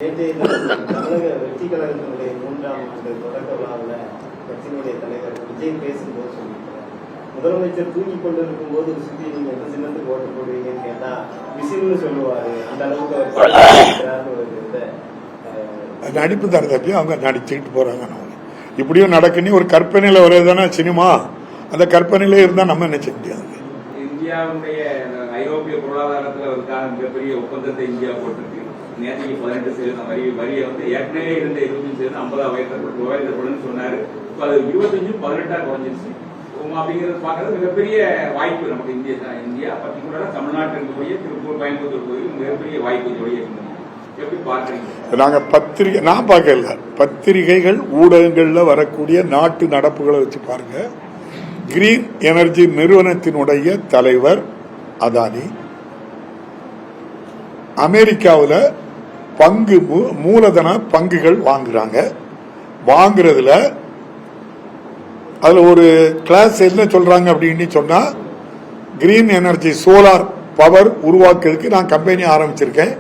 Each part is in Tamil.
தமிழக வெற்றி கழகத்தினுடைய 3ஆம் ஆண்டு தொடக்க விழாவில் கட்சியினுடைய தலைவர் விஜய் பேசும்போது சொல்லியிருக்கிறார், முதலமைச்சர் தூங்கிக் கொண்டிருக்கும் போது சுற்றி நீங்க எந்த சின்னத்துக்கு ஓட்டு போடுவீங்கன்னு கேட்டா விசில்னு சொல்லுவாரு. அந்த அளவுக்கு நடிப்பு தர தப்பி அவங்க நடிச்சுக்கிட்டு போறாங்க. இப்படியும் நடக்குன்னு ஒரு கற்பனையில வருதுதானே சினிமா. அந்த கற்பனையில இருந்தா நம்ம என்ன செய்ய முடியாது. இந்தியாவுடைய ஐரோப்பிய பொருளாதாரத்தில் மிகப்பெரிய ஒப்பந்தத்தை இந்தியா போட்டிருக்கு. நேற்றுக்கு 18% வரியை ஏற்கனவே இருந்த 25% 50 உயர்த்தப்படும் சொன்னாரு. இப்போ அது 25-18 குறைஞ்சிருச்சு. அப்படிங்கிறது பார்க்கறது மிகப்பெரிய வாய்ப்பு நமக்கு. இந்தியா பர்டிகுலரா தமிழ்நாட்டில் இருக்கக்கூடிய திருப்பூர், கோயம்புத்தூர் பகுதியில் மிகப்பெரிய வாய்ப்பு இதோடைய எப்படி பார்க்கறீங்க? நாங்க பத்திரிகை நான் பார்க்கல, பத்திரிகைகள் ஊடகங்கள்ல வரக்கூடிய நாட்டு நடப்புகளை வச்சு பாருங்க. கிரீன் எனர்ஜி நிறுவனத்தினுடைய தலைவர் அதானி அமெரிக்காவில் மூலதன பங்குகள் வாங்குறாங்க. வாங்குறதுல அதுல ஒரு கிளாஸ் என்ன சொல்றாங்க அப்படின்னு சொன்னா, கிரீன் எனர்ஜி சோலார் பவர் உருவாக்குறதுக்கு நான் கம்பெனி ஆரம்பிச்சிருக்கேன்,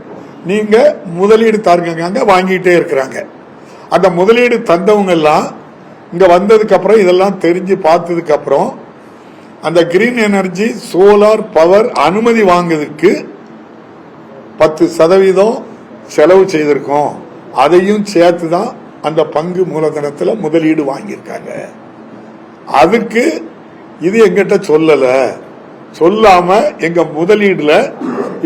நீங்க முதலீடு தாருங்க வாங்கிட்டே இருக்கிறாங்க. அந்த முதலீடு தந்தவங்க எல்லாம் இங்க வந்ததுக்கு அப்புறம் இதெல்லாம் தெரிஞ்சு பார்த்ததுக்கு அப்புறம் அந்த கிரீன் எனர்ஜி சோலார் பவர் அனுமதி வாங்குறதுக்கு 10% செலவு செய்திருக்கோம். அதையும் சேர்த்துதான் அந்த பங்கு மூலதனத்துல முதலீடு வாங்கியிருக்காங்க. அதுக்கு இது எங்கிட்ட சொல்லாம எங்க முதலீடுல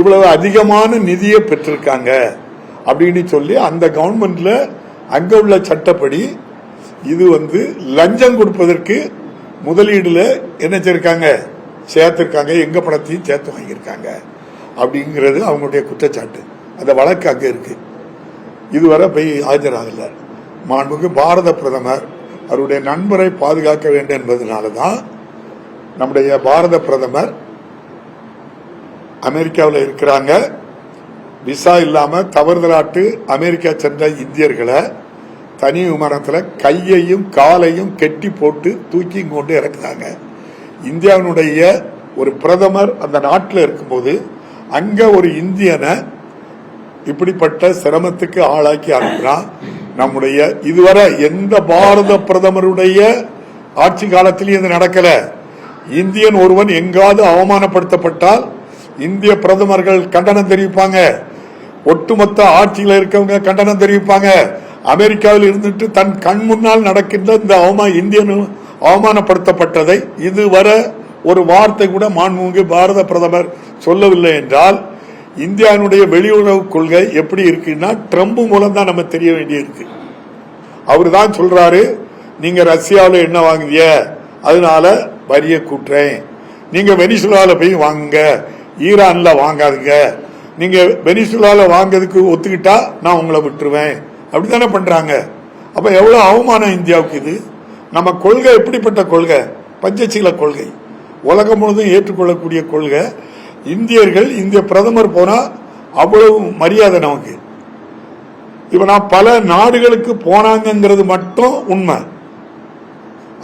இவ்வளவு அதிகமான நிதியை பெற்றிருக்காங்க அப்படின்னு சொல்லி அந்த கவர்மெண்ட்ல அங்க உள்ள சட்டப்படி இது லஞ்சம் கொடுப்பதற்கு முதலீடுல என்ன செய்யிருக்காங்க, சேர்த்திருக்காங்க. எங்க பணத்தையும் சேர்த்து வாங்கியிருக்காங்க அப்படிங்கிறது அவங்களுடைய குற்றச்சாட்டு. அந்த வழக்கு அங்க இருக்கு. இதுவரை போய் ஆஜராகல. மாண்புக்கு பாரத பிரதமர் அவருடைய நண்பரை பாதுகாக்க வேண்டும் என்பதனாலதான் நம்முடைய பாரத பிரதமர் அமெரிக்காவில் இருக்கிறாங்க. விசா இல்லாம தவறுதலாட்டு அமெரிக்கா சென்ற இந்தியர்களை தனி விமானத்தில் கையையும் காலையும் கெட்டி போட்டு தூக்கி கொண்டு இறக்குறாங்க. இந்தியாவினுடைய ஒரு பிரதமர் அந்த நாட்டில் இருக்கும்போது அங்க ஒரு இந்தியனை இப்படிப்பட்ட சிரமத்துக்கு ஆளாக்கி அனுப்புறான். நம்முடைய இதுவரை எந்த பாரத பிரதமருடைய ஆட்சி காலத்திலும் இது நடக்கல. இந்தியன் ஒருவன் எங்காவது அவமானப்படுத்தப்பட்டால் இந்திய பிரதமர்கள் கண்டனம் தெரிவிப்பாங்க, ஒட்டுமொத்த ஆட்சியில் இருக்கவங்க கண்டனம் தெரிவிப்பாங்க. அமெரிக்காவில் இருந்துட்டு தன் கண் முன்னால் நடக்கின்ற இந்த இந்தியன் அவமானப்படுத்தப்பட்டதை இதுவரை ஒரு வார்த்தை கூட மாண்புமிகு பாரத பிரதமர் சொல்லவில்லை என்றால் இந்தியாவுடைய வெளியுறவு கொள்கை எப்படி இருக்குன்னா ட்ரம்ப் மூலம் தான் நம்ம தெரிய வேண்டியிருக்கு. அவரு தான் சொல்றாரு, நீங்க ரஷ்யாவில் என்ன வாங்குவீங்க, அதனால வரியை கூட்டுறேன். நீங்க வெனிசுலால போய் வாங்குங்க, ஈரான்ல வாங்காதுங்க. நீங்க வெனிசுலால வாங்கிறதுக்கு ஒத்துக்கிட்டா நான் உங்களை விட்டுருவேன். அப்படித்தானே பண்றாங்க. அப்ப எவ்வளவு அவமானம் இந்தியாவுக்கு இது. நம்ம கொள்கை எப்படிப்பட்ட கொள்கை, பஞ்சசீல கொள்கை, உலகம் முழுவதும் ஏற்றுக்கொள்ளக்கூடிய கொள்கை. இந்தியர்கள் இந்திய பிரதமர் போனா அவ்வளவு மரியாதை நமக்கு. இப்ப நான் பல நாடுகளுக்கு போனாங்கிறது மட்டும் உண்மை.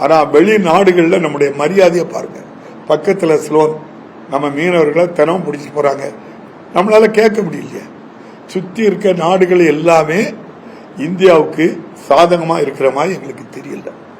ஆனா வெளிநாடுகள்ல நம்முடைய மரியாதையை பாருங்க. பக்கத்துல ஸ்லோன் நம்ம மீனவர்களை தினம் பிடிச்சி போறாங்க, நம்மளால கேட்க முடியலையே. சுத்தி இருக்க நாடுகள் எல்லாமே இந்தியாவுக்கு சாதகமா இருக்கிற மாதிரி எங்களுக்கு தெரியல.